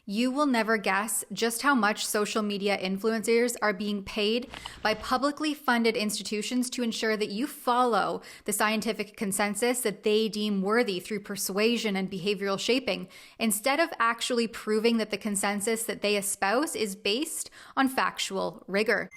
You will never guess just how much social media influencers are being paid by publicly funded institutions to ensure that you follow the scientific consensus that they deem worthy through persuasion and behavioral shaping, instead of actually proving that the consensus that they espouse is based on factual rigor.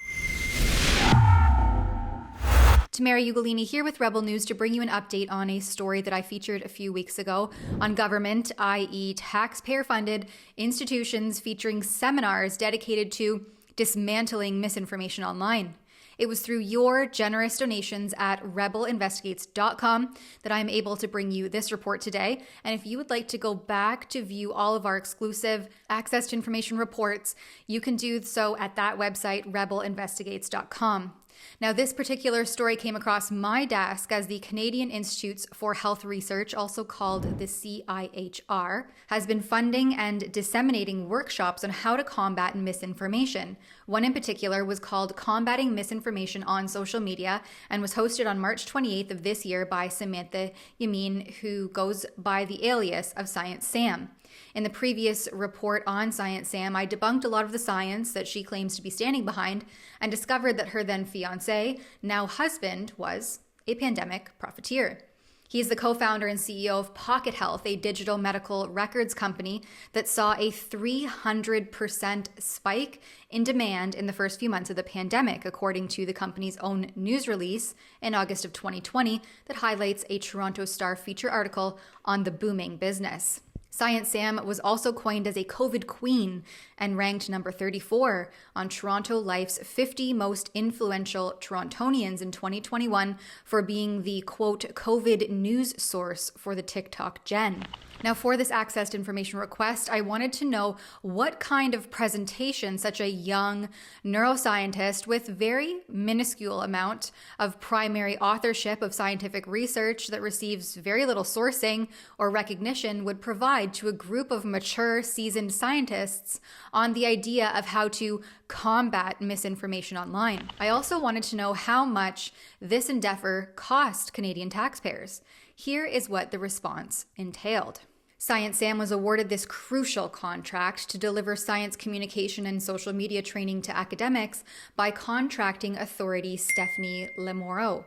Tamara Ugolini here with Rebel News to bring you an update on a story that I featured a few weeks ago on government, i.e. taxpayer-funded institutions featuring seminars dedicated to dismantling misinformation online. It was through your generous donations at rebelinvestigates.com that I'm able to bring you this report today. And if you would like to go back to view all of our exclusive access to information reports, you can do so at that website, rebelinvestigates.com. Now, this particular story came across my desk as the Canadian Institutes for Health Research, also called the CIHR, has been funding and disseminating workshops on how to combat misinformation. One in particular was called Combating Misinformation on Social Media and was hosted on March 28th of this year by Samantha Yamin, who goes by the alias of Science Sam. In the previous report on Science Sam, I debunked a lot of the science that she claims to be standing behind and discovered that her then fiancé, now husband, was a pandemic profiteer. He is the co-founder and CEO of Pocket Health, a digital medical records company that saw a 300% spike in demand in the first few months of the pandemic, according to the company's own news release in August of 2020 that highlights a Toronto Star feature article on the booming business. Science Sam was also coined as a COVID queen and ranked number 34 on Toronto Life's 50 most influential Torontonians in 2021 for being the, quote, COVID news source for the TikTok gen. Now, for this accessed information request, I wanted to know what kind of presentation such a young neuroscientist with very minuscule amount of primary authorship of scientific research that receives very little sourcing or recognition would provide to a group of mature, seasoned scientists on the idea of how to combat misinformation online. I also wanted to know how much this endeavor cost Canadian taxpayers. Here is what the response entailed. Science Sam was awarded this crucial contract to deliver science communication and social media training to academics by contracting authority Stephanie Lemoreau.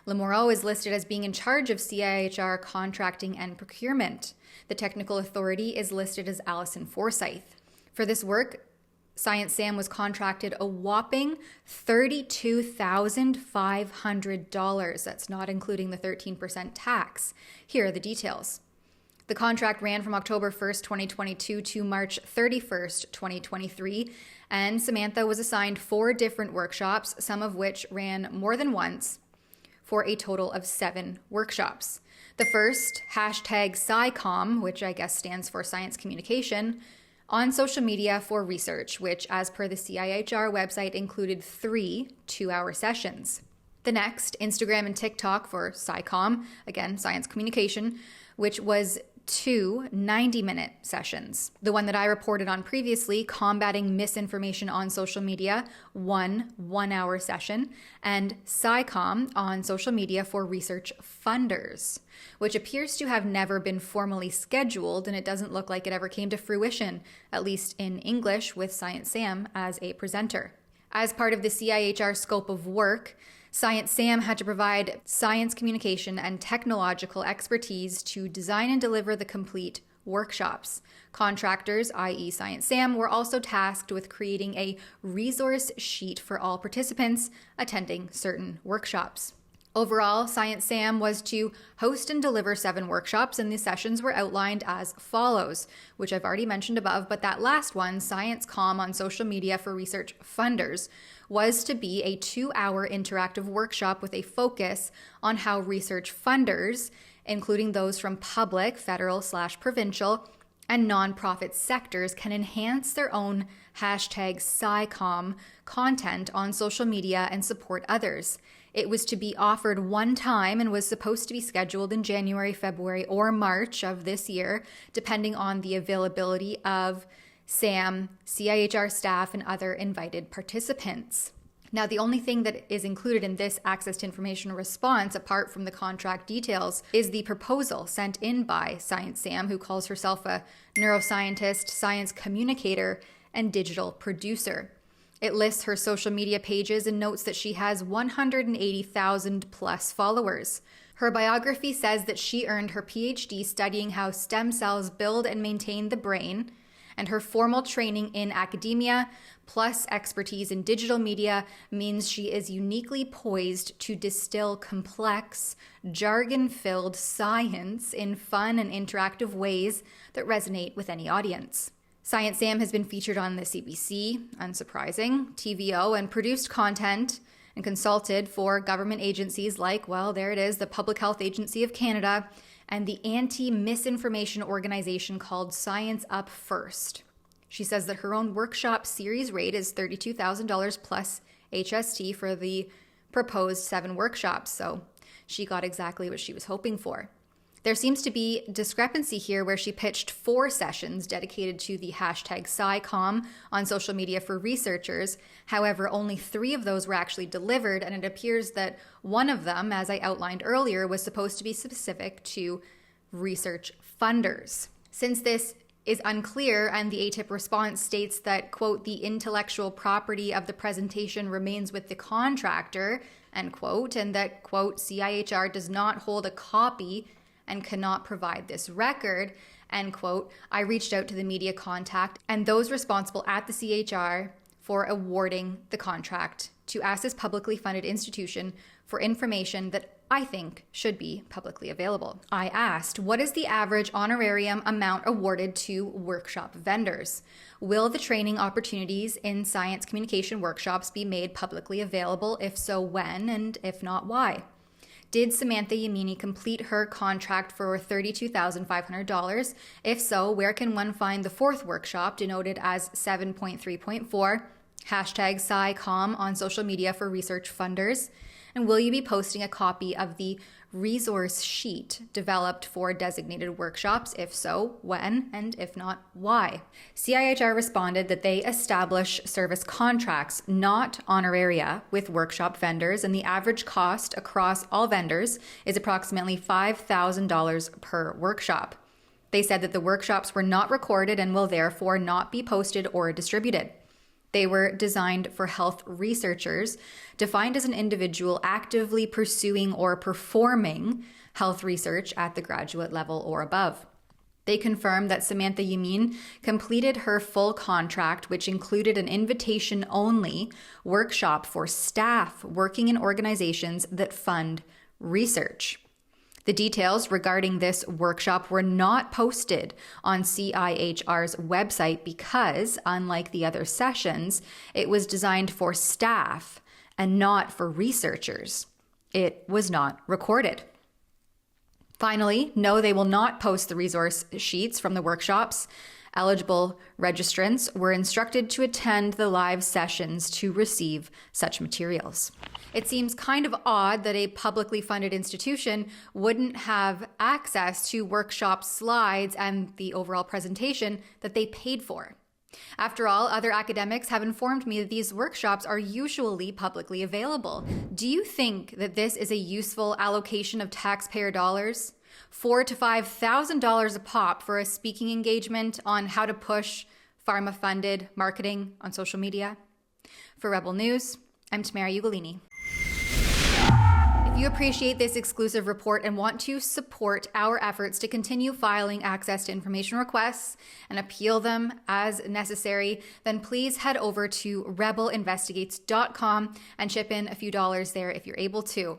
Lemoreau is listed as being in charge of CIHR contracting and procurement. The technical authority is listed as Allison Forsyth. For this work, Science Sam was contracted a whopping $32,500. That's not including the 13% tax. Here are the details. The contract ran from October 1st, 2022 to March 31st, 2023, and Samantha was assigned 4 different workshops, some of which ran more than once, for a total of 7 workshops. The first, #SciComm, which I guess stands for science communication, on social media for research, which, as per the CIHR website, included 3 two-hour sessions. The next, Instagram and TikTok for SciComm, again, science communication, which was 2 90-minute sessions. The one that I reported on previously, Combating Misinformation on Social Media, 1 one-hour session, and SciComm on social media for research funders, which appears to have never been formally scheduled, and it doesn't look like it ever came to fruition, at least in English, with Science Sam as a presenter. As part of the CIHR scope of work, Science Sam had to provide science communication and technological expertise to design and deliver the complete workshops. Contractors, i.e. Science Sam, were also tasked with creating a resource sheet for all participants attending certain workshops. Overall, Science Sam was to host and deliver 7 workshops, and the sessions were outlined as follows, which I've already mentioned above, but that last one, SciComm on social media for research funders, was to be a 2-hour interactive workshop with a focus on how research funders, including those from public, federal/provincial, and nonprofit sectors, can enhance their own #SciComm content on social media and support others. It was to be offered one time and was supposed to be scheduled in January, February, or March of this year, depending on the availability of SAM, CIHR staff, and other invited participants. Now, the only thing that is included in this access to information response, apart from the contract details, is the proposal sent in by Science Sam, who calls herself a neuroscientist, science communicator, and digital producer. It lists her social media pages and notes that she has 180,000 plus followers. Her biography says that she earned her PhD studying how stem cells build and maintain the brain, and her formal training in academia plus expertise in digital media means she is uniquely poised to distill complex, jargon-filled science in fun and interactive ways that resonate with any audience. Science Sam has been featured on the CBC, unsurprising, TVO, and produced content and consulted for government agencies like, well, there it is, the Public Health Agency of Canada, and the anti-misinformation organization called Science Up First. She says that her own workshop series rate is $32,000 plus HST for the proposed 7 workshops, so she got exactly what she was hoping for. There seems to be discrepancy here where she pitched 4 sessions dedicated to the hashtag SciComm on social media for researchers. However, only 3 of those were actually delivered, and it appears that one of them, as I outlined earlier, was supposed to be specific to research funders. Since this is unclear and the ATIP response states that, quote, the intellectual property of the presentation remains with the contractor, end quote, and that, quote, CIHR does not hold a copy and cannot provide this record, end quote, I reached out to the media contact and those responsible at the CHR for awarding the contract to ask this publicly funded institution for information that I think should be publicly available. I asked, what is the average honorarium amount awarded to workshop vendors? Will the training opportunities in science communication workshops be made publicly available? If so, when? And if not, why? Did Samantha Yamini complete her contract for $32,500? If so, where can one find the 4th workshop denoted as 7.3.4, hashtag SciComm on social media for research funders? And will you be posting a copy of the resource sheet developed for designated workshops? If so, when? And if not, why? CIHR responded that they establish service contracts, not honoraria, with workshop vendors, and the average cost across all vendors is approximately $5,000 per workshop. They said that the workshops were not recorded and will therefore not be posted or distributed. They were designed for health researchers, defined as an individual actively pursuing or performing health research at the graduate level or above. They confirmed that Samantha Yamin completed her full contract, which included an invitation-only workshop for staff working in organizations that fund research. The details regarding this workshop were not posted on CIHR's website because, unlike the other sessions, it was designed for staff and not for researchers. It was not recorded. Finally, no, they will not post the resource sheets from the workshops. Eligible registrants were instructed to attend the live sessions to receive such materials. It seems kind of odd that a publicly funded institution wouldn't have access to workshop slides and the overall presentation that they paid for. After all, other academics have informed me that these workshops are usually publicly available. Do you think that this is a useful allocation of taxpayer dollars? $4,000 to $5,000 a pop for a speaking engagement on how to push pharma-funded marketing on social media? For Rebel News, I'm Tamara Ugolini. If you appreciate this exclusive report and want to support our efforts to continue filing access to information requests and appeal them as necessary, then please head over to rebelinvestigates.com and chip in a few dollars there if you're able to.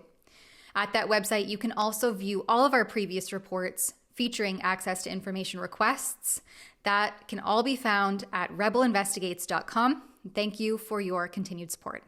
At that website, you can also view all of our previous reports featuring access to information requests. That can all be found at rebelinvestigates.com. Thank you for your continued support.